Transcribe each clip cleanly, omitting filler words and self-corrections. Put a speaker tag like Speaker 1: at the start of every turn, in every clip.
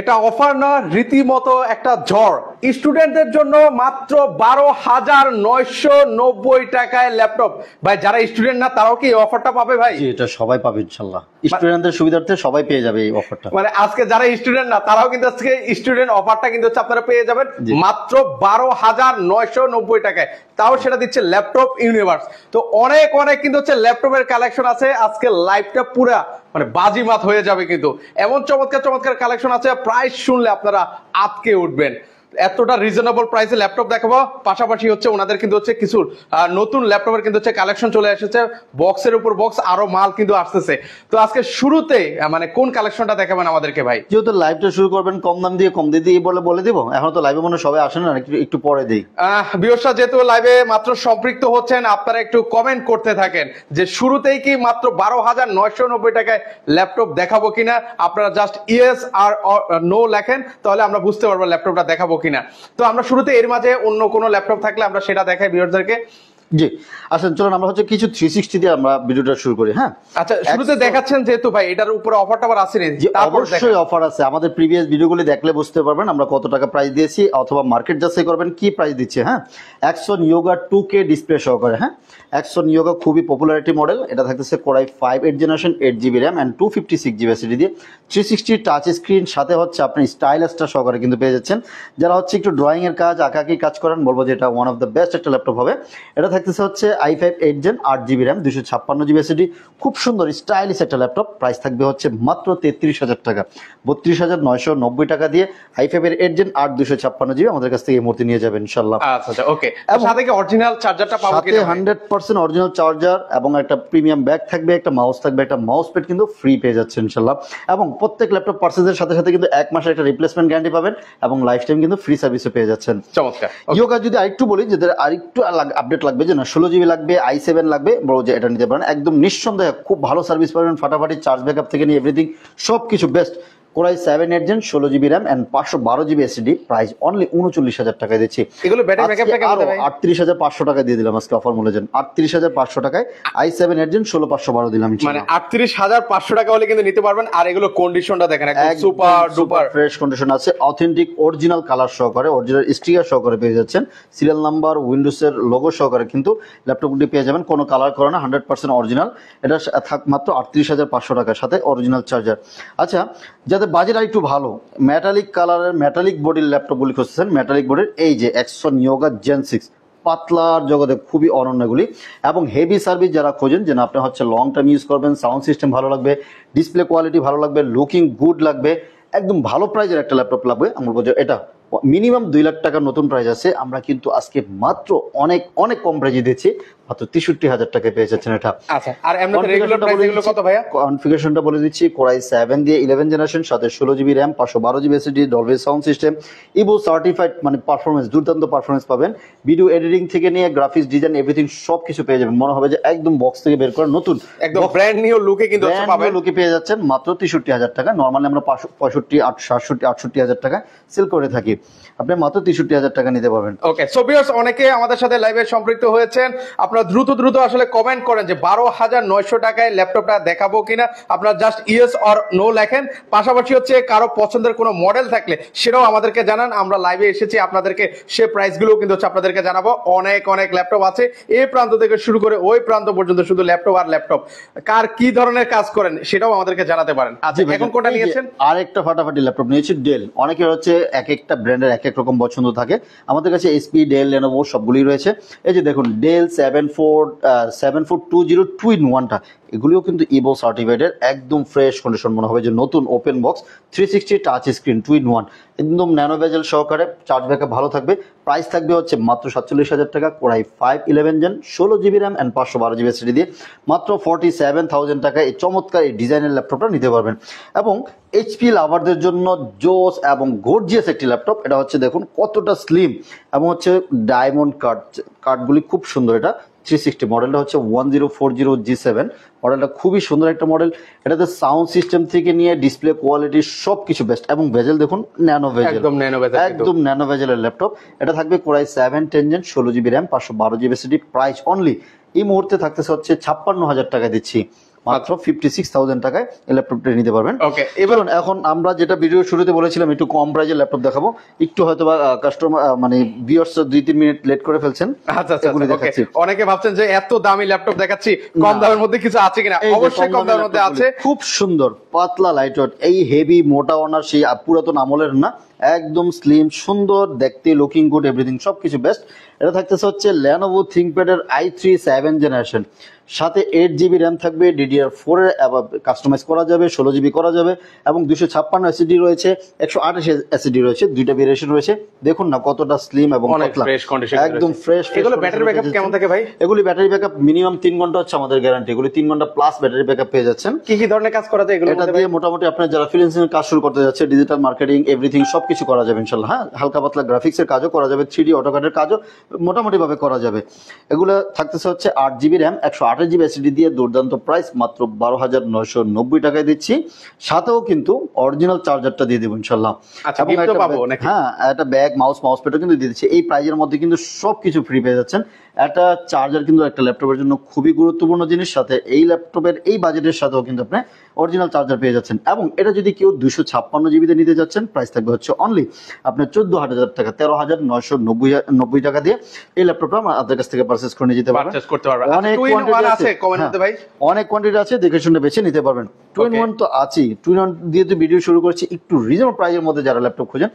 Speaker 1: এটা অফার না, রীতিমতো একটা ঝড়। স্টুডেন্টদের জন্য মাত্র 12,990 টাকায় ল্যাপটপ। ভাই যারা স্টুডেন্ট না তারাও কি এই অফারটা পাবে ভাই?
Speaker 2: জি, এটা সবাই পাবে ইনশাআল্লাহ। স্টুডেন্টদের সুবিধার্থে সবাই পেয়ে যাবে এই অফারটা।
Speaker 1: মানে আজকে যারা স্টুডেন্ট না তারাও কিন্তু আজকে স্টুডেন্ট অফারটা কিন্তু আপনারা পেয়ে যাবেন মাত্র 12,990 টাকায়। তাও সেটা দিচ্ছে ল্যাপটপ ইউনিভার্স। তো অনেক অনেক কিন্তু ল্যাপটপের কালেকশন আছে। আজকে লাইভটা পুরা মানে বাজিমাত হয়ে যাবে, কিন্তু এমন চমৎকার চমৎকার কালেকশন আছে, প্রাইস শুনলে আপনারা আটকে উঠবেন। এতটা রিজনেবল প্রাইসে ল্যাপটপ দেখাবো, পাশাপাশি ওনাদের কিন্তু কিছু নতুন ল্যাপটপের কিন্তু কালেকশন চলে এসেছে, বক্সের উপর বক্স, আরো মাল কিন্তু আসতেছে। তো আজকে শুরুতে মানে কোন কালেকশনটা দেখাবেন আমাদেরকে ভাই?
Speaker 2: যেহেতু লাইভটা শুরু করবেন কম দাম দিয়ে বলে দিব। এখন তো লাইভে মনে সবাই আসেন না, একটু পরে দেই।
Speaker 1: ভিউয়ার্সরা যেহেতু লাইভে মাত্র সম্পৃক্ত হচ্ছেন, আপনারা একটু কমেন্ট করতে থাকেন যে শুরুতেই কি মাত্র 12,990 টাকায় ল্যাপটপ দেখাবো কিনা। আপনারা জাস্ট ইয়েস আর নো লেখেন, তাহলে আমরা বুঝতে পারবো ল্যাপটপটা দেখাবো কিনা। তো আমরা শুরুতে এর মাঝে অন্য কোনো ল্যাপটপ থাকলে আমরা সেটা দেখাই ভিউয়ারদেরকে।
Speaker 2: জি আসেন, চলুন আমরা কিছু 360 দিয়ে আমরা ভিডিওটা শুরু করি। হ্যাঁ
Speaker 1: আচ্ছা, শুরুতে দেখাচ্ছেন যেহেতু ভাই এটার উপরে অফারটা আবার আছে নাকি?
Speaker 2: অবশ্যই অফার আছে। আমাদের প্রিভিয়াস ভিডিওগুলি দেখলে বুঝতে পারবেন আমরা কত টাকা প্রাইস দিয়েছি, অথবা মার্কেট যাচাই করবেন কি প্রাইস দিচ্ছে। হ্যাঁ, Axon Yoga 2K ডিসপ্লে সহকারে। হ্যাঁ, Axon Yoga খুবই পপুলারিটি মডেল। এটা থাকতেছে Core i5 8 generation 8GB RAM and 256GB SSD দিয়ে 360 টাচ স্ক্রিন, সাথে আপনি স্টাইলাসটা সহকারে কিন্তু পেয়ে যাচ্ছেন। যারা একটু ড্রয়িং এর কাজ, আঁকাকি কাজ করেন, বলবো যে এটা ওয়ান অফ দ্য বেস্ট একটা ল্যাপটপ হবে। এটা থাকতেছে i5 8 gen 8GB RAM 256GB SSD, খুব সুন্দর স্টাইলিশ একটা ল্যাপটপ। প্রাইস থাকবে মাত্র 33,000 টাকা, 32,990 টাকা দিয়ে i5 এর 8 জেন 8 256GB আমাদের কাছ থেকে এই মুহূর্তে নিয়ে যাবেন ইনশাআল্লাহ।
Speaker 1: আচ্ছা ওকে। সাথে কি অরিজিনাল চার্জারটা পাবো কিনা?
Speaker 2: সাথে 100% অরিজিনাল চার্জার এবং একটা প্রিমিয়াম ব্যাগ থাকবে, একটা মাউস থাকবে, একটা মাউস প্যাড কিন্তু ফ্রি পেয়ে যাচ্ছেন ইনশাআল্লাহ। এবং প্রত্যেক ল্যাপটপ পারচেজের সাথে সাথে কিন্তু 1 মাসের একটা রিপ্লেসমেন্ট গ্যারান্টি পাবেন এবং লাইফ টাইম কিন্তু ফ্রি সার্ভিসও পেয়ে যাচ্ছেন।
Speaker 1: চমৎকার।
Speaker 2: ইয়োগা যদি আরেকটু বলি, যাদের আরেকটু আপডেট লাগবে, যে না 16GB লাগবে, i7 লাগবে, বড় যে এটা নিতে পারেন। একদম নিঃসন্দেহে খুব ভালো সার্ভিস পাবেন, ফাটাফাটি চার্জ ব্যাকআপ থেকে নিয়ে এভরিথিং সবকিছু best. Core i7 8 gen 16GB RAM and 512GB SSD, price only 39,000 টাকায় দিচ্ছি।
Speaker 1: এগুলো ব্যাটারি ব্যাকআপটা কেমন ভাই?
Speaker 2: 38,500 টাকা দিয়ে দিলাম আজকে অফার মূল্যে। 38,500 টাকায় i7 8 জেন 16512 দিলাম।
Speaker 1: মানে 38,500 টাকা হলে কিন্তু নিতে পারবেন। আর এগুলো কন্ডিশনটা দেখেন একদম সুপার ডুপার
Speaker 2: ফ্রেশ কন্ডিশন আছে, অথেন্টিক অরিজিনাল কালার সহকারে, অরিজিনাল স্টিকার সহকারে পেয়ে যাচ্ছেন। সিরিয়াল নাম্বার, উইন্ডোজের লোগো সহকারে কিন্তু ল্যাপটপটি পেয়ে যাবেন, কোনো কালার করে না, 100% অরিজিনাল। এটা মাত্র 38,500 টাকার সাথে অরিজিনাল চার্জার। আচ্ছা, যাদের বাজেট আর একটু ভালো, মেটালিক কালারের মেটালিক বডির ল্যাপটপগুলি খুঁজছেন, মেটালিক বডির এই যে Axon Yoga Gen 6 পাতলার জগতে খুবই অনন্যগুলি, এবং হেভি সার্ভিস যারা খোঁজেন, যে না আপনি লং টাইম ইউজ করবেন, সাউন্ড সিস্টেম ভালো লাগবে, ডিসপ্লে কোয়ালিটি ভালো লাগবে, লুকিং গুড লাগবে, একদম ভালো প্রাইজের একটা ল্যাপটপ লাগবে, আমরা বলছি এটা মিনিমাম 2 লাখ টাকার নতুন প্রাইস আছে। আমরা কিন্তু আজকে মাত্র অনেক অনেক কম প্রাইজে দিচ্ছি, মাত্র 63,000 টাকায় পেয়ে যাচ্ছেন এটা।
Speaker 1: আচ্ছা, আর এমনিতে রেগুলার প্রাইস এগুলো কত ভাইয়া?
Speaker 2: কনফিগারেশনটা বলে দিচ্ছি, Core i7 দিয়ে 11 জেনারেশন, সাথে 16GB RAM, 512GB SSD, Dolby sound system, Ivo certified, মানে পারফরমেন্স, দুর্দান্ত পারফরমেন্স পাবেন। ভিডিও এডিটিং থেকে নিয়ে গ্রাফিক্স ডিজাইন এভরিথিং সবকিছু পেয়ে যাবেন, মনে হবে যে একদম বক্স থেকে বের করা নতুন,
Speaker 1: একদম ব্র্যান্ড নিউ লুকে কিন্তু পাবেন।
Speaker 2: লুকে পেয়ে যাচ্ছেন মাত্র 63,000 টাকা। নরমালি আমরা 65, 67, 68,000 টাকা সেল করে থাকি, আপনি মাত্র 63,000 টাকা নিতে পারবেন।
Speaker 1: ওকে, সো ভিউয়ার্স অনেকে আমাদের সাথে লাইভে সম্পৃক্ত হয়েছেন, আপনারা দ্রুত আসলে কমেন্ট করেন যে 12,900 টাকায় ল্যাপটপটা দেখাবো কিনা। আপনারা জাস্ট ইয়েস অর নো লেখেন। পাশাপাশি কারো পছন্দের কোনো মডেল থাকলে সেটাও আমাদেরকে জানান। আমরা লাইভে এসেছি আপনাদেরকে সে প্রাইসগুলো কিন্তু আপনাদেরকে জানাবো। অনেক অনেক ল্যাপটপ আছে, এই প্রান্ত থেকে শুরু করে ওই প্রান্ত পর্যন্ত শুধু ল্যাপটপ আর ল্যাপটপ। কার কি ধরনের কাজ করেন সেটাও আমাদেরকে জানাতে পারেন। আচ্ছা, এখন কোনটা নিয়েছেন?
Speaker 2: আরেকটা ফাটাফাটি ল্যাপটপ নিয়েছি, ডেল। অনেকের এক একটা ব্র্যান্ডের এক এক রকম পছন্দ থাকে, আমাদের কাছে এসপি, ডেল, লেনোভো সবগুলোই রয়েছে। এই যে দেখুন, ডেল 7420 2-in-1টা, এগুলিও কিন্তু ইভো সার্টিফাইডের, একদম ফ্রেশ কন্ডিশন, মনে হবে যে নতুন, open box, 360 touch screen 2-in-1, একদম ন্যানো বেজেল সহকারে, চার্জ ব্যাকআপ ভালো থাকবে। প্রাইস থাকবে মাত্র 47,000 টাকা। Core i5 11 gen 16GB RAM and 512GB SSD দিয়ে মাত্র 47,000 টাকায় এই চমৎকার এই ডিজাইনের ল্যাপটপটা নিতে পারবেন। এবং এইচপি লাভারদের জন্য জোস এবং গর্জিয়াস একটি ল্যাপটপ। এটা দেখুন কতটা স্লিম, এবং ডায়মন্ড কার্ডগুলি খুব সুন্দর। এটা 360 মডেলটা 1040 G7 মডেলটা, খুবই সুন্দর একটা মডেল। এটাতে সাউন্ড সিস্টেম থেকে নিয়ে ডিসপ্লে কোয়ালিটি সবকিছু বেস্ট, এবং ভেজেল দেখুন ন্যানো ভেজেল, একদম ন্যানো ভেজেলের ল্যাপটপ। এটা থাকবে Core i7 10 gen 16GB RAM 512GB SSD, price only এই মুহূর্তে থাকতেছে 56,000 টাকা দিচ্ছি। মাত্র 56,000 টাকায় এই ল্যাপটপটা নিতে পারবেন।
Speaker 1: ওকে,
Speaker 2: এবার এখন আমরা যেটা ভিডিও শুরুতে বলেছিলাম একটু কম প্রাইজের ল্যাপটপ দেখাবো, একটু হয়তো বা কাস্টমার মানে ভিউয়ার্স 2-3 মিনিট লেট করে ফেলছেন।
Speaker 1: আচ্ছা আচ্ছা,
Speaker 2: এগুলি
Speaker 1: ওকে।
Speaker 2: দেখাচ্ছি।
Speaker 1: অনেকে ভাবছেন যে এত দামি ল্যাপটপ দেখাচ্ছি, কম
Speaker 2: না।
Speaker 1: দামের মধ্যে কিছু আছে কিনা?
Speaker 2: এই যে
Speaker 1: অবশ্যই কম দামের মধ্যে আছে।
Speaker 2: খুব সুন্দর পাতলা লাইটওয়েট, এই হেভি মোটা ওনার সেই পুরাতন আমলের না, একদম স্লিম সুন্দর দেখতে, লুকিং গুড, এভরিথিং সবকিছু বেস্ট। এটা থাকতেছে হচ্ছে Lenovo ThinkPad এর i3 7 জেনারেশন, সাথে 8GB র্যাম থাকবে, DDR4 এর কাস্টমাইজ করা যাবে, 16GB করা যাবে, এবং 256 এসএসডি রয়েছে, 128 এসএসডি রয়েছে, দুইটা ভেরিয়েশন রয়েছে। দেখুন না কতটা স্লিম এবং
Speaker 1: অনেক
Speaker 2: পাতলা,
Speaker 1: ফ্রেশ কন্ডিশন,
Speaker 2: একদম ফ্রেশ।
Speaker 1: এগুলো ব্যাটারি ব্যাকআপ কেমন থাকে ভাই?
Speaker 2: এগুলি ব্যাটারি ব্যাকআপ মিনিমাম 3 ঘন্টা হচ্ছে আমাদের গ্যারান্টি, এগুলি 3 ঘন্টা প্লাস ব্যাটারি ব্যাকআপ পেয়ে যাচ্ছেন।
Speaker 1: কি কি ধরনের কাজ করা যায় এগুলো?
Speaker 2: এটা দিয়ে মোটামুটি আপনার যারা ফ্রিল্যান্সিং এর কাজ শুরু করতে যাচ্ছে, ডিজিটাল মার্কেটিং এভরিথিং সবকিছু করা যাবে ইনশাআল্লাহ। হ্যাঁ, হালকা পাতলা গ্রাফিক্স এর কাজও করা যাবে, 3D অটোক্যাডের কাজও মোটামুটি ভাবে করা যাবে। এগুলো থাকতেছে হচ্ছে 8GB র্যাম, 128GB এসএসডি দিয়ে, দুর্দান্ত প্রাইস মাত্র 12,990 টাকায় দিচ্ছি। সাথেও কিন্তু অরিজিনাল চার্জারটা দিয়ে দেবো ইনশাআল্লাহ।
Speaker 1: আচ্ছা,
Speaker 2: এবং
Speaker 1: gift
Speaker 2: একটা
Speaker 1: ও পাবো
Speaker 2: ব্যাগ-
Speaker 1: নাকি?
Speaker 2: হ্যাঁ, একটা ব্যাগ, মাউস প্যাডও কিন্তু দিয়ে দিচ্ছে। এই প্রাইজের মধ্যে কিন্তু সবকিছু ফ্রি পেয়ে যাচ্ছেন। একটা চার্জার কিন্তু একটা ল্যাপটপের জন্য খুবই গুরুত্বপূর্ণ জিনিস, সাথে এই ল্যাপটপের এই বাজেটের সাথেও কিন্তু আপনি অরিজিনাল চার্জার পেয়ে যাচ্ছেন। এবং এটা যদি কেউ 256GB তে নিতে যাচ্ছেন, প্রাইস থাকবে হচ্ছে অনলি আপনার 14,000 টাকা, 13,990 টাকা দিয়ে এই ল্যাপটপটা আপনাদের কাছ থেকে পারচেজ করে নিয়ে যেতে পারবেন।
Speaker 1: পারচেজ করতে পারবে।
Speaker 2: অনেক
Speaker 1: টু ইন ওয়ান
Speaker 2: কোয়ান্টিটি
Speaker 1: আছে কমের
Speaker 2: হ্যাঁ,
Speaker 1: মধ্যে ভাই?
Speaker 2: অনেক কোয়ান্টিটি আছে, দেখে শুনে বেছে নিতে পারবেন। 2-in-1 তো আছেই, 2-in-1 দিয়ে তো ভিডিও শুরু করেছি। একটু রিজনেবল প্রাইসের মধ্যে যারা ল্যাপটপ খোঁজেন,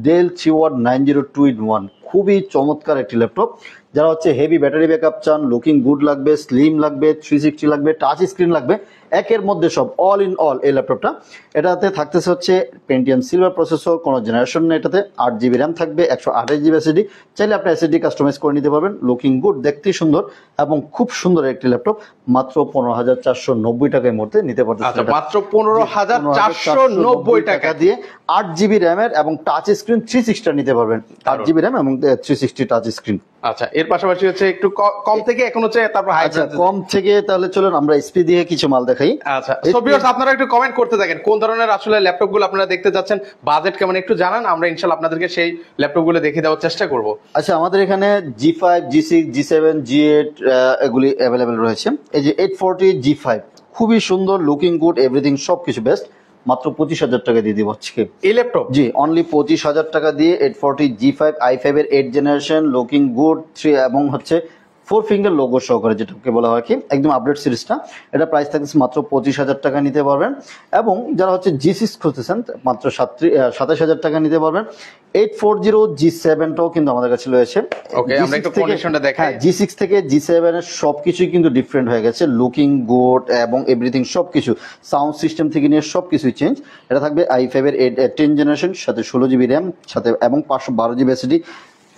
Speaker 2: ডেল চিওয়ার 90 2-in-1 খুবই চমৎকার একটি ল্যাপটপ। যারা হচ্ছে হেভি ব্যাটারি ব্যাকআপ চান, লুকিং গুড লাগবে, স্লিম লাগবে, 360 লাগবে, টাচ স্ক্রিন লাগবে, একের মধ্যে সব, অল ইন অল এই ল্যাপটপটা। এটাতে থাকতেছে হচ্ছে পেন্টিয়াম সিলভার প্রসেসর, কোনো জেনারেশন নেই এটাতে, 8GB র্যাম থাকবে, 128GB এসএসডি। চাইলে আপনি এসএসডি কাস্টমাইজ করে নিতে পারবেন। লুকিং গুড, দেখতেই সুন্দর এবং খুব সুন্দর একটি ল্যাপটপ, মাত্র 15,490 টাকার মধ্যে নিতে
Speaker 1: আচ্ছা,
Speaker 2: পারতেছেন।
Speaker 1: মাত্র 15,490 টাকা
Speaker 2: দিয়ে 8GB র্যামের এবং টাচ স্ক্রিন 360 নিতে পারবেন। 8GB র্যাম এবং 360 টাচ স্ক্রিন।
Speaker 1: আচ্ছা, এর পাশাপাশি হচ্ছে একটু কম থেকে এখন হচ্ছে তারপর হাই।
Speaker 2: আচ্ছা, কম থেকে তাহলে চলুন আমরা এসপি দিয়ে কিছু মাল দেখাই।
Speaker 1: আচ্ছা, সো ভিউয়ার্স আপনারা একটু কমেন্ট করতে থাকেন কোন ধরনের আসলে ল্যাপটপ গুলো আপনারা দেখতে যাচ্ছেন, বাজেট কেমন একটু জানান, আমরা ইনশাআল্লাহ আপনাদেরকে সেই ল্যাপটপ গুলো দেখিয়ে দেওয়ার চেষ্টা করব।
Speaker 2: আচ্ছা, আমাদের এখানে G5, G6, G7, G8 এগুলি অ্যাভেলেবেল রয়েছে। এই যে 840 G5 খুবই সুন্দর, লুকিং গুড, এভরিথিং সবকিছু বেস্ট, মাত্র 25,000 টাকা দিয়ে দিব আজকে
Speaker 1: এই ল্যাপটপ।
Speaker 2: জি, অনলি 25,000 টাকা দিয়ে 840 G5 i5 এর 8 জেনারেশন, লুকিং গুড, 3 এবং হচ্ছে 4 ফিঙ্গার লোগো সহকারে, যেটাকে বলা হয় কি একদম আপডেট সিরিজটা। এটা প্রাইস থাকছে মাত্র 25,000 টাকা নিতে পারবেন। এবং যারা হচ্ছে G6 খুঁজতেছেন, মাত্র 27,000 টাকা নিতে পারবেন। 840 G7 টাও কিন্তু আমাদের কাছে রয়েছে।
Speaker 1: ওকে, আমরা একটু কন্ডিশনটা দেখাই।
Speaker 2: G6 থেকে G7 এর সবকিছুই কিন্তু ডিফারেন্ট হয়ে গেছে, লুকিং গুড এবং এভরিথিং সবকিছু, সাউন্ড সিস্টেম থেকে নিয়ে সবকিছুই চেঞ্জ। এটা থাকবে i5 এর 10 জেনারেশন, সাথে 16GB র্যাম, সাথে এবং 512GB এসএসডি।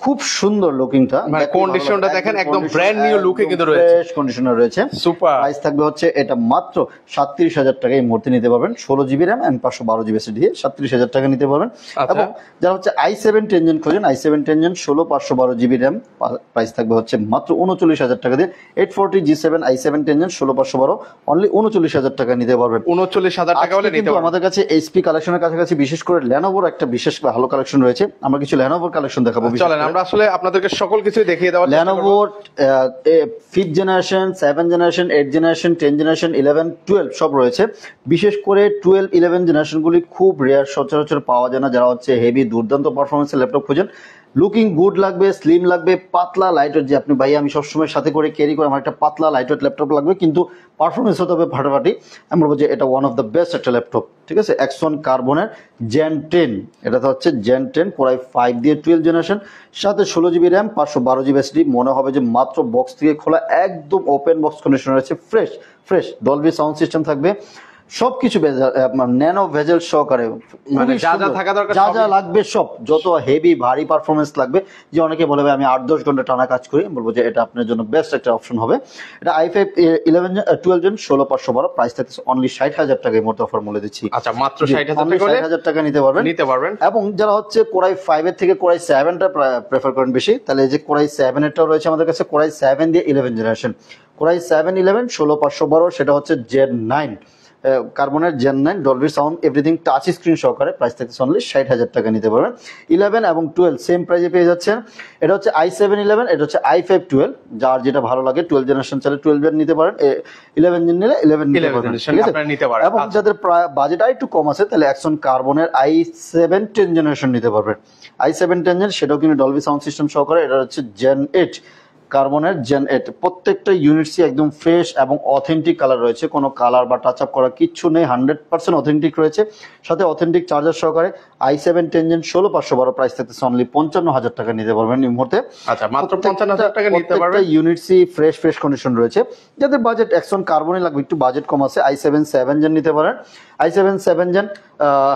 Speaker 2: খুব সুন্দর লুকিংটা,
Speaker 1: মানে কন্ডিশনটা দেখেন, একদম ব্র্যান্ড নিউ লুকে কিন্তু রয়েছে,
Speaker 2: ফ্রেশ কন্ডিশনার রয়েছে।
Speaker 1: সুপার।
Speaker 2: প্রাইস থাকবে হচ্ছে এটা মাত্র 37,000 টাকা এই মুহূর্তে নিতে পারবেন। 16GB RAM and 512GB SSD দিয়ে 37,000 টাকা নিতে পারবেন।
Speaker 1: আচ্ছা।
Speaker 2: এবং যারা হচ্ছে i7 10 জেন খোঁজেন, i7 10 gen 16 512GB RAM, price থাকবে হচ্ছে মাত্র 39,000 টাকা দিয়ে। 840 G7 i7 10 জেন 16 512 অনলি 39,000 টাকা নিতে পারবেন।
Speaker 1: 39,000 টাকা হলে
Speaker 2: আজকে
Speaker 1: নিতে
Speaker 2: কিন্তু
Speaker 1: পারবেন।
Speaker 2: আমাদের কাছে এইচপি কালেকশনের কাছাকাছি বিশেষ করে লেনোভোর একটা বিশেষ ভালো কালেকশন রয়েছে। আমরা কিছু লেনোভোর কালেকশন দেখাবো।
Speaker 1: চলেন আমরা আসলে আপনাদেরকে সকল কিছুই দেখিয়ে দেওয়ার চেষ্টা করব।
Speaker 2: লেনোভোর 5th generation, 7 generation, 8 generation, 10 generation, 11 12 সব রয়েছে। বিশেষ করে 12 11 জেনারেশনগুলি খুব রেয়ার, সচরাচর পাওয়া যায় না। যারা হচ্ছে হেভি দুর্দান্ত পারফরমেন্সের ল্যাপটপ খোঁজেন, লুকিং গুড লাগবে, স্লিম লাগবে, পাতলা লাইটওয়েট, যে আপনি ভাই আমি সবসময় সাথে করে ক্যারি করে, আমার একটা পাতলা লাইটওয়েট ল্যাপটপ লাগবে, কিন্তু পারফরমেন্স হতে হবে ফাটাফাটি। আমি বলবো যে এটা ওয়ান অফ দ্য বেস্ট একটা ল্যাপটপ, ঠিক আছে। Axon কার্বনের Gen 10, এটা তো হচ্ছে Gen 10 Core i5 দিয়ে 12 জেনারেশন, সাথে 16GB র্যাম, 512GB এসএসডি। মনে হবে যে মাত্র বক্স থেকে খোলা, একদম ওপেন বক্স কন্ডিশন রয়েছে, ফ্রেশ ডলবি সাউন্ড সিস্টেম থাকবে, সবকিছু ন্যানো ভেজেল সহকারে,
Speaker 1: মানে যা যা থাকা দরকার
Speaker 2: যা যা
Speaker 1: সবই।
Speaker 2: লাগবে সব, যত হেভি ভারী পারফরমেন্স লাগবে। যে অনেকে বলে ভাই আমি 8-10 ঘন্টা টানা কাজ করি, বলবো যে এটা আপনার জন্য বেস্ট একটা অপশন হবে। এটা i5 12 জেন 16 512, প্রাইস থাকছে অনলি 60,000 টাকা এই মুহূর্তে অফার মূল্যে দিচ্ছি।
Speaker 1: আচ্ছা, মাত্র 60,000 টাকা হলে
Speaker 2: 60,000 টাকা নিতে পারবেন।
Speaker 1: এবং
Speaker 2: যারা হচ্ছে Core i5 এর থেকে Core i7 টা প্রেফার করেন বেশি, তাহলে এই যে Core i7 এরটাও রয়েছে আমাদের কাছে। Core i7 দিয়ে 11 জেনারেশন, Core i7 11 16 512, সেটা হচ্ছে Gen 9, কার্বনের gen 9 Dolby sound everything touch screen সহকারে, প্রাইস থাকছে অনলি 60,000 টাকা নিতে পারবেন। 11 এবং 12 সেম প্রাইসে পেয়ে যাচ্ছেন। এটা হচ্ছে i7 11, এটা হচ্ছে i5 12, যার যেটা ভালো লাগে 12 জেনারেশন চাইলে 12 এর নিতে পারেন, 11 নিলে 11 নিতে পারবেন, ঠিক আছে?
Speaker 1: আপনারা নিতে পারেন।
Speaker 2: এবং যাদের বাজেট একটু কম আছে তাহলে অ্যাকশন কার্বনের i7 10 জেনারেশন নিতে পারবেন। i7 10 জেন, সেটাও কিন্তু ডলবি সাউন্ড সিস্টেম সহকারে, এটা হচ্ছে জেন 8, কার্বনের জেন 8। প্রত্যেকটা ইউনিটসই একদম ফ্রেশ এবং অথেন্টিক কালার রয়েছে, কোনো কালার বা টাচ আপ করা কিচ্ছু নেই, 100% অথেন্টিক রয়েছে, সাথে অথেন্টিক চার্জার সহকারে। i7 10 জেন 16512, প্রাইস থাকতেছে অনলি 55,000 টাকা নিতে পারবেন এই মুহূর্তে।
Speaker 1: আচ্ছা, মাত্র 55,000 টাকা নিতে পারবেন।
Speaker 2: ইউনিটসই ফ্রেশ কন্ডিশন রয়েছে। যাদের বাজেট অ্যাকশন কার্বনই লাগবে, একটু বাজেট কম আছে, i7 7 জেন নিতে পারেন। i7 7 জেন,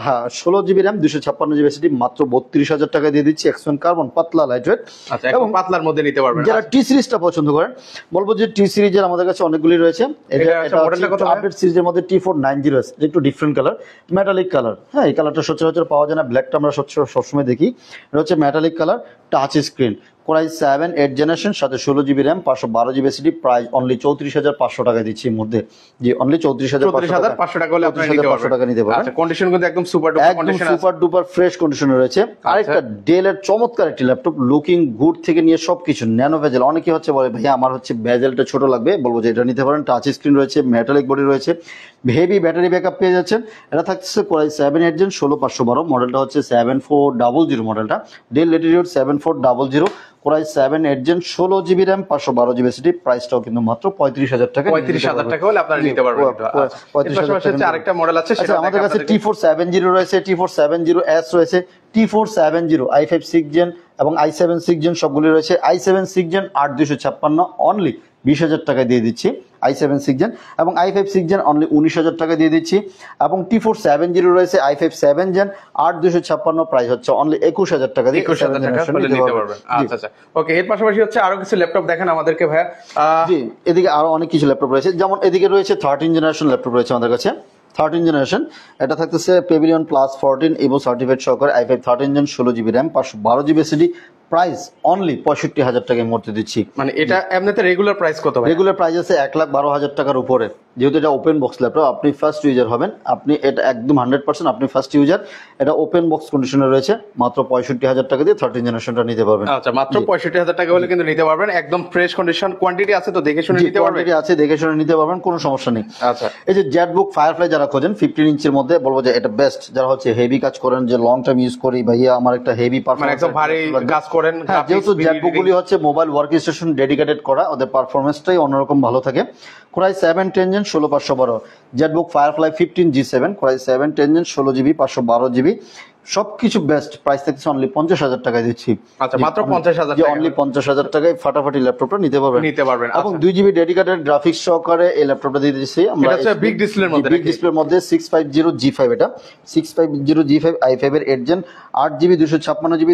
Speaker 2: হ্যাঁ, 16GB র্যাম, 256GB এসএসডি, মাত্র 32,000 টাকা দিয়ে দিচ্ছি। অ্যাকশন কার্বন পাতলা লাইটওয়েট,
Speaker 1: আচ্ছা, এবং পাতলার মধ্যে নিতে পারবেন।
Speaker 2: যারা টি সিরিজটা পছন্দ করেন, বলবো যে টি সিরিজের আমাদের কাছে অনেকগুলি রয়েছে। এটা মডেলটা কত? আপডেট সিরিজের মধ্যে T490 আছে, একটু ডিফারেন্ট কালার, মেটালিক কালার। হ্যাঁ, এই কালারটা সচরাচর পাওয়া যায় না, ব্ল্যাকটা আমরা সবসময় দেখি। এটা হচ্ছে metallic colour, touch screen, core i 7 8 generation, সাথে 16GB RAM, 512GB SSD, price only 34,500 টাকা দিচ্ছি এর মধ্যে। জি, অনলি 34,500
Speaker 1: টাকা হলে আপনি নিতে পারবেন। আচ্ছা, কন্ডিশন কিন্তু একদম সুপার ডুপার কন্ডিশন আছে,
Speaker 2: সুপার ডুপার ফ্রেশ কন্ডিশনে রয়েছে। আরেকটা ডেলের চমৎকার একটি ল্যাপটপ, লুকিং গুড থেকে নিয়ে সবকিছু ন্যানো ভেজেল। অনেকে হচ্ছে বলে ভাই আমার হচ্ছে ভেজেলটা ছোট লাগবে, বলবো যে এটা নিতে পারেন। টাচ স্ক্রিন রয়েছে, মেটালিক বডি রয়েছে, হেভি ব্যাটারি ব্যাকআপ পেয়ে যাচ্ছেন। এটা থাকছে কোরাই 7 8 জেন 16512, মডেলটা হচ্ছে 7400 মডেলটা, Dell Latitude 7400, core i 7 8 gen 16GB RAM, 512GB SSD, প্রাইসটাও কিন্তু মাত্র 35,000 টাকা।
Speaker 1: 35,000 টাকা হলে আপনারা নিতে পারবেন। আচ্ছা, আরেকটা মডেল আছে, সেটা
Speaker 2: আমাদের কাছে T470 রয়েছে, T470S রয়েছে, T470 i5 6 জেন এবং i7 6 জেন সবগুলি রয়েছে। i7 6 জেন 8256 অনলি 20,000 টাকা দিয়ে দিচ্ছি i7 6 জেন, এবং i5 6 জেন অনলি 19,000 টাকা দিয়ে দিচ্ছি। এবং T470 রয়েছে i5 7 জেন 8256, প্রাইস হচ্ছে অনলি 21,000 টাকা দিয়ে
Speaker 1: 21,000 টাকা হলে নিতে পারবেন। আচ্ছা আচ্ছা, ওকে। এর পাশাপাশি হচ্ছে আরো কিছু ল্যাপটপ দেখেন আমাদেরকে ভাইয়া।
Speaker 2: জি, এদিকে আরো অনেক কিছু ল্যাপটপ রয়েছে, যেমন এদিকে রয়েছে 13 জেনারেশন ল্যাপটপ রয়েছে আমাদের কাছে। 13 জেনারেশন, এটা থাকতেছে পেভিলিয়ন প্লাস 14 ইভো সার্টিফিকেট সহকারে, i5 13 gen 16GB RAM, 512GB SSD, price only 65,000 টাকায় মূর্তি দিচ্ছি।
Speaker 1: মানে এটা এমনিতে রেগুলার প্রাইস কত ভাই?
Speaker 2: রেগুলার প্রাইস আছে 1,12,000 টাকার উপরে। যেহেতু এটা ওপেন বক্স ল্যাপটপ, আপনি ফার্স্ট ইউজার হবেন, আপনি এটা একদম 100% আপনি ফার্স্ট ইউজার। এটা ওপেন বক্স কন্ডিশনে রয়েছে, মাত্র 65,000 টাকা দিয়ে 13 জেনারেশনটা নিতে পারবেন।
Speaker 1: আচ্ছা, মাত্র 65,000 টাকা হলে কিন্তু নিতে পারবেন, একদম ফ্রেশ কন্ডিশন, কোয়ান্টিটি আছে তো দেখে শুনে নিতে পারবেন।
Speaker 2: কোয়ান্টিটি আছে, দেখে শুনে নিতে পারবেন, কোনো সমস্যা নেই।
Speaker 1: আচ্ছা,
Speaker 2: এই যে জেটবুক ফায়ারফ্লাই যারা খোঁজেন 15 ইঞ্চির মধ্যে, বলবো যে এটা বেস্ট। যারা হচ্ছে হেভি কাজ করেন, যে লং টাইম ইউজ করি ভাইয়া, আমার একটা হেভি
Speaker 1: মানে
Speaker 2: পারফরম্যান্স,
Speaker 1: একদম ভারী কাজ করেন,
Speaker 2: যেহেতু জেটবুক গুলি হচ্ছে মোবাইল ওয়ার্ক স্টেশন ডেডিকেটেড করা, ওদের পারফরমেন্সটাই অন্যরকম ভালো থাকে। Core i 7 10 gen 16512, ZBook Firefly 15 G7, core i 7 10 gen 16GB 512GB, সবকিছু বেস্ট। প্রাইস থাকছে অনলি 50,000 টাকায় দিচ্ছি।
Speaker 1: আচ্ছা, মাত্র 50,000 টাকা,
Speaker 2: অনলি 50,000 টাকায় ফাটাফাটি ল্যাপটপটা নিতে পারবেন। এবং
Speaker 1: আচ্ছা।
Speaker 2: 2GB ডেডিকেটেড গ্রাফিক্স সহকারে এই ল্যাপটপটা দিয়ে দিচ্ছি আমরা।
Speaker 1: এটা হচ্ছে বিগ ডিসপ্লের মধ্যে,
Speaker 2: বিগ ডিসপ্লের মধ্যে 650G5, এটা 650G5 i5 এর 8 gen 8GB 256GB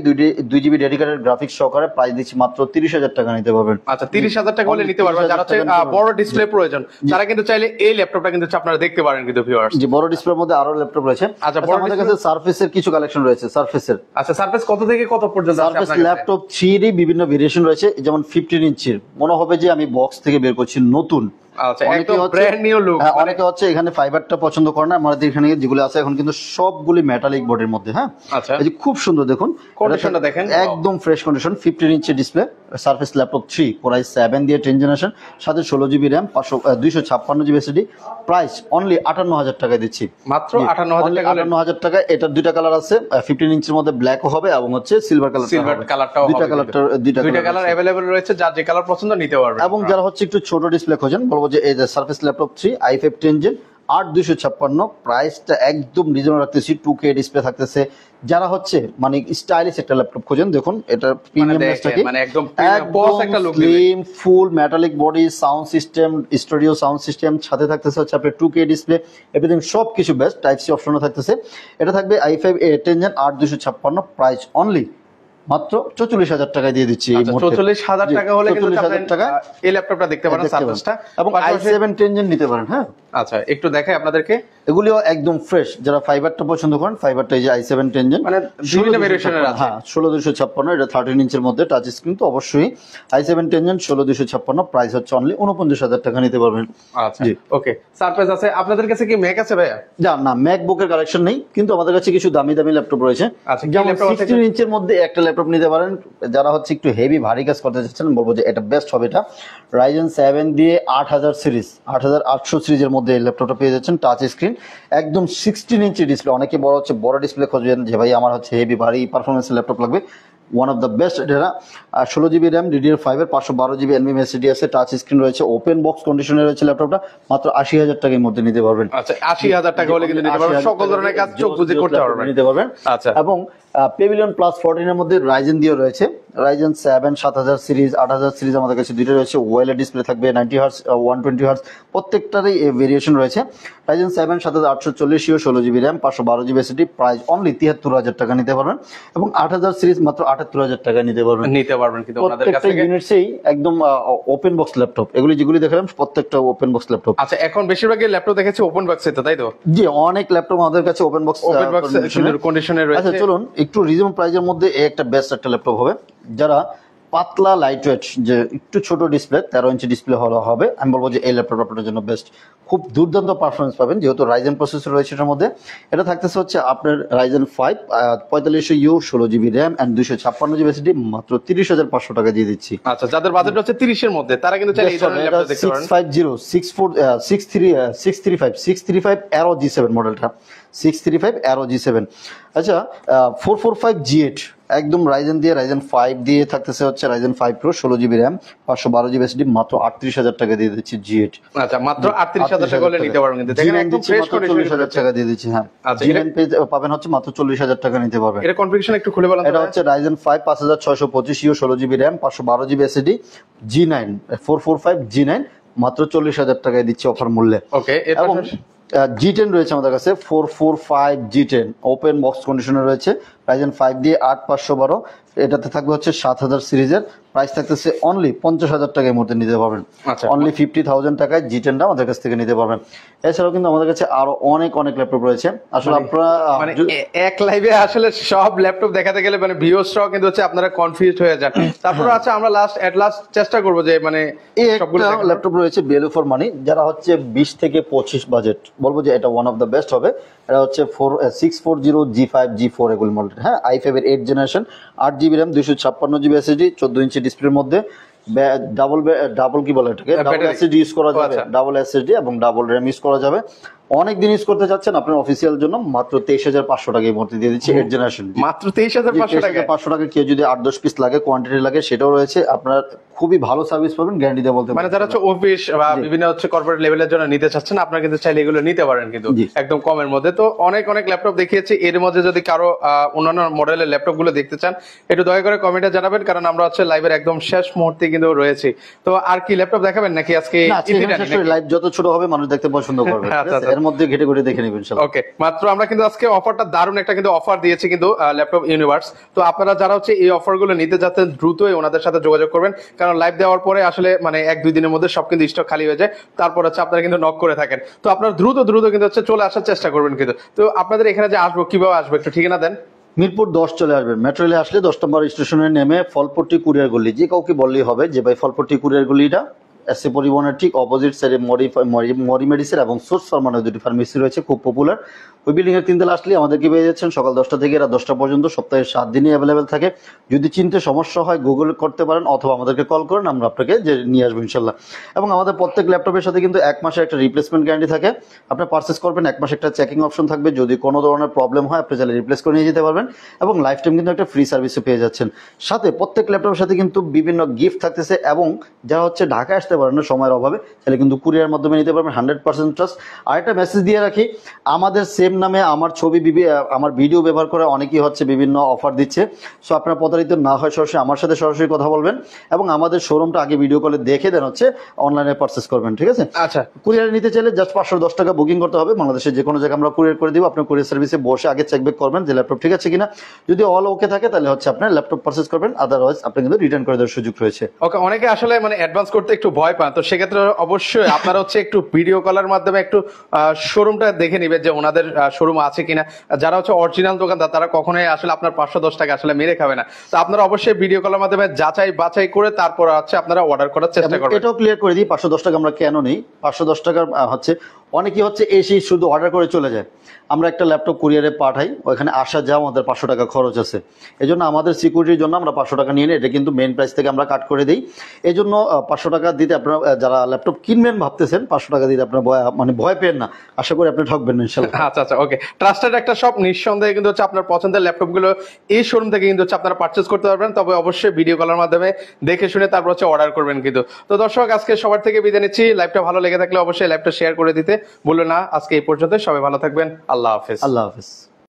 Speaker 2: 2GB dedicated graphics সহকারে, প্রাইস দিচ্ছি মাত্র 30,000 টাকা নিতে পারবেন।
Speaker 1: আচ্ছা, 30,000 টাকা হলে নিতে পারবেন। যারা হচ্ছে বড় ডিসপ্লে প্রয়োজন, তারা কিন্তু চাইলে এই ল্যাপটপটা কিন্তু আপনারা দেখতে পারেন কিন্তু ভিউয়ার্স।
Speaker 2: জি, বড় ডিসপ্লের মধ্যে আরো ল্যাপটপ রয়েছে।
Speaker 1: আচ্ছা,
Speaker 2: আমাদের কাছে সারফেসের কিছু কালেকশন রয়েছে, সারফেসের।
Speaker 1: আচ্ছা, সারফেস কত থেকে কত পর্যন্ত আছে
Speaker 2: সারফেস
Speaker 1: আপনার কাছে?
Speaker 2: ল্যাপটপ 3 বিভিন্ন ভেরিয়েশন রয়েছে, যেমন 15 ইঞ্চির, মনে হবে যে আমি বক্স থেকে বের করছি নতুন।
Speaker 1: আচ্ছা, একদম ব্র্যান্ড নিউ লুক।
Speaker 2: অনেকে হচ্ছে এখানে ফাইবারটা পছন্দ করে না, আমাদের এখানে যেগুলো আছে এখন কিন্তু সবগুলি মেটালিক বডির মধ্যে। হ্যাঁ,
Speaker 1: আচ্ছা,
Speaker 2: এই যে খুব সুন্দর দেখুন,
Speaker 1: কন্ডিশনটা দেখেন,
Speaker 2: একদম fresh condition. 15 inch display, surface laptop 3, core i 7 দিয়ে 10 জেনারেশন, সাথে 16GB RAM, 256GB SSD, price only 58,000 টাকায় দিচ্ছি।
Speaker 1: মাত্র 58,000 টাকা।
Speaker 2: 58,000 টাকা। এটার দুইটা কালার আছে, 15 ইঞ্চির মধ্যে ব্ল্যাকও হবে এবং হচ্ছে সিলভার
Speaker 1: কালারটাও হবে। দুইটা কালার अवेलेबल রয়েছে, যার যে কালার পছন্দ নিতে পারবেন।
Speaker 2: এবং যারা হচ্ছে একটু ছোট ডিসপ্লে খোঁজেন, বলবো যে এই যে সারফেস ল্যাপটপ 3 i5 10 জেন 8256, প্রাইসটা একদম রিজনেবল রাখতেছি, 2K ডিসপ্লে থাকতেছে। যারা হচ্ছে মানে স্টাইলিশ একটা ল্যাপটপ খোঁজেন, দেখুন এটা প্রিমিয়ামনেসটা কি,
Speaker 1: মানে একদম
Speaker 2: বস একটা লুক, স্লিম ফুল metallic body, sound system studio sound system, সাথে থাকতেছে হচ্ছে আপনার 2K ডিসপ্লে, এভরিথিং সবকিছু বেস্ট। টাইপ সি অপশনও থাকতেছে। এটা থাকবে i5 10 জেন 8256, প্রাইস অনলি মাত্র 44,000 টাকায় দিয়ে দিচ্ছি।
Speaker 1: 44,000 টাকা হলে কিন্তু
Speaker 2: 44,000 টাকা
Speaker 1: এই ল্যাপটপটা দেখতে পারেন, সারফেসটা।
Speaker 2: এবং i7 10 জেন নিতে পারেন। হ্যাঁ,
Speaker 1: আচ্ছা একটু দেখাই আপনাদেরকে,
Speaker 2: এগুলিও একদম ফ্রেশ। যারা ফাইবারটা পছন্দ করেন, ফাইবারটা এই যে i7 টেনজেন,
Speaker 1: মানে বিভিন্ন ভেরিয়েশনের আছে।
Speaker 2: হ্যাঁ 16256, এটা 13 ইঞ্চের মধ্যে টাচ স্ক্রিন, তো অবশ্যই i7 টেনজেন 16256, প্রাইস হচ্ছে অনলি 49,000 টাকা নিতে পারবেন।
Speaker 1: আচ্ছা ওকে, সারপ্রাইজ আছে। আপনাদের কাছে কি ম্যাক আছে ভাইয়া?
Speaker 2: না ম্যাকবুকের কালেকশন নেই, কিন্তু আমাদের কাছে কিছু দামি দামি ল্যাপটপ রয়েছে।
Speaker 1: আচ্ছা, কি
Speaker 2: যেমন
Speaker 1: ল্যাপটপ আছে?
Speaker 2: 16 ইঞ্চের মধ্যে একটা ল্যাপটপ নিতে পারেন। যারা হচ্ছে একটু হেভি ভারী কাজ করতে চাচ্ছেন, বলবো যে এটা বেস্ট হবে। এটা Ryzen 7 দিয়ে 8000 সিরিজ, 8800 সিরিজের মধ্যে এই ল্যাপটপটা পেয়ে যাচ্ছেন। টাচ স্ক্রিন, একদম 16 ইঞ্চি ডিসপ্লে। অনেকে বড় ডিসপ্লে খোঁজেন যে ভাই আমার হচ্ছে হেভি ভারী পারফরমেন্সের ল্যাপটপ লাগবে, ওয়ান অফ দ্য বেস্ট এটা। 16 জিবি র্যাম, DDR5 এর 512 জিবি NVMe SSD আছে, টাচ স্ক্রিন রয়েছে, ওপেন বক্স কন্ডিশনে রয়েছে ল্যাপটপটা। মাত্র 80,000 টাকার মধ্যে নিতে পারবেন।
Speaker 1: আচ্ছা 80,000 টাকা হলে কিন্তু নিতে পারবেন, সকল ধরনের কাজ চোখ বুঝে করতে পারবেন,
Speaker 2: নিতে পারবেন।
Speaker 1: আচ্ছা
Speaker 2: এবং পেভিলিয়ন প্লাস 14 এর মধ্যে রাইজেন দিয়ে রয়েছে। Ryzen 7 7000 সিরিজ, 8000 সিরিজ আমাদের কাছে দুইটা রয়েছে। ওয়েলের ডিসপ্লে থাকবে, 90 হার্টজ, 120 হার্টজ, প্রত্যেকটারই ভেরিয়েশন রয়েছে। Ryzen 7 7840, 16 GB RAM, 512 GB SSD, price only 73,000 টাকা নিতে পারবেন। এবং 8000 সিরিজ মাত্র 78,000 টাকা নিতে পারবেন।
Speaker 1: কিন্তু ওনাদের কাছ
Speaker 2: প্রত্যেকটা
Speaker 1: থেকে
Speaker 2: ইউনিটসেই একদম ওপেন বক্স ল্যাপটপ। এগুলি যেগুলি দেখালাম প্রত্যেকটা ওপেন বক্স ল্যাপটপ।
Speaker 1: আচ্ছা এখন বেশিরভাগই ল্যাপটপ দেখেছি ওপেন বক্সে, তো তাই তো?
Speaker 2: জি, অনেক ল্যাপটপ আমাদের কাছে ওপেন বক্স
Speaker 1: কন্ডিশনে রয়েছে।
Speaker 2: আচ্ছা চলুন একটু রিজনেবল প্রাইজের মধ্যে একটা বেস্ট একটা ল্যাপটপ হবে। যারা পাতলা লাইট ওয়েট, যে একটু ছোট ডিসপ্লে, 13 ইঞ্চি ডিসপ্লে হবে, আমি বলবো যে এই ল্যাপটপ আপনার জন্য বেস্ট। খুব দুর্দান্ত পারফরমেন্স পাবেন, যেহেতু রাইজেন প্রসেসর রয়েছে এটার মধ্যে। এটা থাকতেছে হচ্ছে আপনার Ryzen 5 4500U, 16 GB RAM and 256 GB SSD, মাত্র 30,500 টাকা দিয়ে দিচ্ছি।
Speaker 1: আচ্ছা যাদের বাজেট হচ্ছে 30 এর মধ্যে, তারা কিন্তু চাইলে এই ধরনের ল্যাপটপ দেখতে পারেন।
Speaker 2: 635 Aero G7 মডেলটা, 635 Aero G7। আচ্ছা 445 G8, একদম রাইজেন দিয়ে, Ryzen 5 দিয়ে থাকতেছে হচ্ছে Ryzen 5 Pro, 16 GB RAM, 512 GB SSD, মাত্র 38,000 টাকা দিয়ে দিচ্ছি G8।
Speaker 1: আচ্ছা মাত্র 38,000 টাকা হলে নিতে পারবেন, কিন্তু দেখেন একদম ফ্রেশ কন্ডিশনে
Speaker 2: 40,000 টাকা দিয়ে দিচ্ছি। হ্যাঁ
Speaker 1: আচ্ছা,
Speaker 2: G9 পাবেন হচ্ছে মাত্র 40,000 টাকা নিতে পারবেন।
Speaker 1: এটা কনফিগারেশন একটু খুলে বলেন।
Speaker 2: এটা হচ্ছে Ryzen 5 5625U, 16 GB RAM, 512 GB SSD, G9 445 G9, মাত্র 40,000 টাকায় দিচ্ছি অফার মূল্যে।
Speaker 1: ওকে,
Speaker 2: এবং G10 রয়েছে আমাদের কাছে, 445 G10 ওপেন বক্স কন্ডিশনে রয়েছে। Ryzen 5 দিয়ে 8512, এটাতে থাকবে হচ্ছে 7000 সিরিজের, প্রাইস থাকতেছে অনলি 50,000 টাকার মধ্যে নিতে পারবেন।
Speaker 1: আচ্ছা
Speaker 2: অনলি 50,000 টাকায় G10টা আমাদের কাছ থেকে নিতে পারবেন। এছাড়াও কিন্তু আমাদের কাছে আরো অনেক ল্যাপটপ রয়েছে। আসলে আপনারা
Speaker 1: মানে এক লাইভে আসলে সব ল্যাপটপ দেখাতে গেলে মানে ভিউয়ার্সরাও কিন্তু হচ্ছে আপনারা কনফিউজড হয়ে যান। তারপরে আচ্ছা আমরা লাস্ট চেষ্টা করব যে মানে
Speaker 2: এই একটা ল্যাপটপ রয়েছে ভ্যালু ফর মানি, যারা হচ্ছে 20 থেকে 25 বাজেট, বলবো যে এটা ওয়ান অফ দ্য বেস্ট হবে। এটা হচ্ছে 640 G5 G4 এগুলো মডেল। হ্যাঁ i5 এর 8 generation, 8 GB RAM, 256 GB SSD, 14 ইঞ্চি ডিসপ্লের মধ্যে। ডাবল কি বলে এটাকে, ডাবল SSD ইউজ করা যাবে, ডাবল SSD এবং ডাবল র্যাম ইউজ করা যাবে। অনেক দিন ইউজ করতে চাচ্ছেন আপনার অফিসিয়াল জন্য, মাত্র 23,500 টাকা ভর্তি দিয়ে দিচ্ছি 8 জেনারেশন।
Speaker 1: মাত্র 23,500 টাকা।
Speaker 2: 500 টাকা কেউ যদি 8-10 পিস লাগে, কোয়ান্টিটি লাগে, সেটাও রয়েছে। আপনার খুবই ভালো সার্ভিস পাবেন, গ্যারান্টি দিয়ে বলতে
Speaker 1: মানে যারা হচ্ছে অফিস বা বিভিন্ন হচ্ছে কর্পোরেট লেভেলের জন্য নিতে চাচ্ছেন, আপনারা কিন্তু চাইলে এগুলো নিতে পারেন কিন্তু একদম কমের মধ্যে। তো অনেক ল্যাপটপ দেখিয়েছি, এর মধ্যে যদি কারো অন্যান্য মডেলের ল্যাপটপ গুলো দেখতে চান, একটু দয়া করে কমেন্টে জানাবেন, কারণ আমরা হচ্ছে লাইভের একদম শেষ মুহূর্তে কিন্তু রয়েছি। তো আর কি ল্যাপটপ দেখাবেন নাকি আজকে?
Speaker 2: লাইভ যত ছোট হবে মানুষ দেখতে পছন্দ করবে, এর মধ্যে ঘেটে ঘুরে দেখে নেবেন ইনশাআল্লাহ।
Speaker 1: ওকে, মাত্র আমরা কিন্তু আজকে অফারটা দারুণ একটা কিন্তু অফার দিয়েছি কিন্তু ল্যাপটপ ইউনিভার্স। তো আপনারা যারা হচ্ছে এই অফারগুলো নিতে যাচ্ছেন, দ্রুতই ওনাদের সাথে যোগাযোগ করবেন, কারণ লাইভ দেওয়ার পরে আসলে মানে 1-2 দিনের মধ্যে সব কিন্তু স্টক খালি হয়ে যায়। তারপর হচ্ছে আপনারা কিন্তু নক করে থাকেন, তো আপনারা দ্রুত কিন্তু হচ্ছে চলে আসার চেষ্টা করবেন কিন্তু। তো আপনাদের এখানে যে আসবো, কিভাবে আসবো একটু ঠিকানা দেন।
Speaker 2: মিরপুর 10 চলে আসবেন, মেট্রো রেলে আসলে 10 নম্বর স্টেশনে নেমে ফলপট্টি কুরিয়ার গলি, যে কাউকে বললেই হবে যে ভাই ফলপট্টি কুরিয়ার গলিটা এসএ পরিবহনের ঠিক অপোজিট সাইডে মরি মেডিসিন এবং সোর্স ফার্মা দুটি ফার্মেসি রয়েছে, খুব পপুলার। ওই বিল্ডিং এর 3 তলা আসলে আমাদেরকে পেয়ে যাচ্ছেন। সকাল 10টা থেকে রাত 10টা পর্যন্ত সপ্তাহে 7 দিনই অ্যাভেলেবেল থাকে। যদি চিনতে সমস্যা হয় গুগল করতে পারেন, অথবা আমাদেরকে কল করেন, আমরা আপনাকে যে নিয়ে আসবো ইনশাল্লাহ। এবং আমাদের প্রত্যেক ল্যাপটপের সাথে কিন্তু 1 মাসের একটা রিপ্লেসমেন্ট গ্যারান্টি থাকে। আপনি পারচেস করবেন, 1 মাসে একটা চেকিং অপশন থাকবে, যদি কোনো ধরনের প্রবলেম হয় আপনি চাইলে রিপ্লেস করে নিয়ে যেতে পারবেন। এবং লাইফ টাইম কিন্তু একটা ফ্রি সার্ভিসও পেয়ে যাচ্ছেন। সাথে প্রত্যেক ল্যাপটপের সাথে কিন্তু বিভিন্ন গিফট থাকতেছে। এবং যারা হচ্ছে ঢাকায় আসতে পারেন না সময়ের অভাবে, তাহলে কিন্তু কুরিয়ার মাধ্যমে নিতে পারবেন, 100% ট্রাস্ট। আরেকটা মেসেজ দিয়ে রাখি, আমাদের সেম নামে আমার ছবি আমার ভিডিও ব্যবহার করে অনেকেই হচ্ছে বিভিন্ন অফার দিচ্ছে। সো আপনারা প্রতারিত না হয় সরাসরি আমার সাথে সরাসরি কথা বলবেন, এবং আমাদের শোরুমটা আগে ভিডিও কলে দেখে দেন হচ্ছে অনলাইনে পারচেস করবেন, ঠিক আছে?
Speaker 1: আচ্ছা,
Speaker 2: কুরিয়ারে নিতে চাইলে জাস্ট 510 টাকা বুকিং করতে হবে। বাংলাদেশের যে কোনো জায়গায় আমরা কুরিয়ার করে দিব। আপনি কুরিয়ার সার্ভিসে বসে আগে চেক ব্যাক করবেন যে ল্যাপটপ ঠিক আছে কিনা। যদি অল ওকে থাকে তাহলে হচ্ছে আপনার ল্যাপটপ পারচেস করবেন, আদারওয়াইজ আপনি কিন্তু রিটার্ন করে দেওয়ার সুযোগ রয়েছে।
Speaker 1: ওকে, অনেকে আসলে মানে অ্যাডভান্স করতে একটু ভয় পান, তো সেক্ষেত্রে অবশ্যই আপনারা হচ্ছে একটু ভিডিও কলের মাধ্যমে একটু শোরুমটা দেখে নিবেন যে ওনাদের শোরুম আছে কিনা। যারা হচ্ছে অরিজিনাল দোকানদার তারা কখনোই আসলে আপনার 510 টাকা আসলে মেরে খাবে না। তো আপনারা অবশ্যই ভিডিও কলের মাধ্যমে যাচাই বাছাই করে তারপর হচ্ছে আপনারা অর্ডার করার চেষ্টা
Speaker 2: এবং
Speaker 1: করবেন।
Speaker 2: এটাও ক্লিয়ার করে দিই, 510 টাকা আমরা কেন নেই। 510 টাকার হচ্ছে অনেকেই হচ্ছে এসে শুধু অর্ডার করে চলে যায়। আমরা একটা ল্যাপটপ কুরিয়ারে পাঠাই, ওইখানে আসা যাওয়া আমাদের 500 টাকা খরচ আছে। এই জন্য আমাদের সিকিউরিটির জন্য আমরা 500 টাকা নিয়ে নিই, এটা কিন্তু মেন প্রাইস থেকে আমরা কাট করে দিই। এই জন্য 500 টাকা দিতে আপনারা যারা ল্যাপটপ কিনবেন ভাবতেছেন 500 টাকা দিতে আপনার ভয় পেন না, আশা করি আপনি ঠকবেন না ইনশাল্লাহ।
Speaker 1: আচ্ছা আচ্ছা, ওকে। ট্রাস্টেড একটা শপ, নিঃসন্দেহে কিন্তু হচ্ছে আপনার পছন্দের ল্যাপটপ গুলো এই শোরুম থেকে কিন্তু হচ্ছে আপনারা পারচেজ করতে পারবেন। তবে অবশ্যই ভিডিও কলের মাধ্যমে দেখে শুনে তারপর হচ্ছে অর্ডার করবেন কিন্তু। তো দর্শক, আজকে সবার থেকে বিদায় নিচ্ছি। লাইভটা ভালো লেগে থাকলে অবশ্যই লাইভটা শেয়ার করে দিতে ভুলবেন না। আজকে এই পর্যন্ত, সবাই ভালো থাকবেন। আল্লাহ হাফেজ।
Speaker 2: আল্লাহ হাফেজ।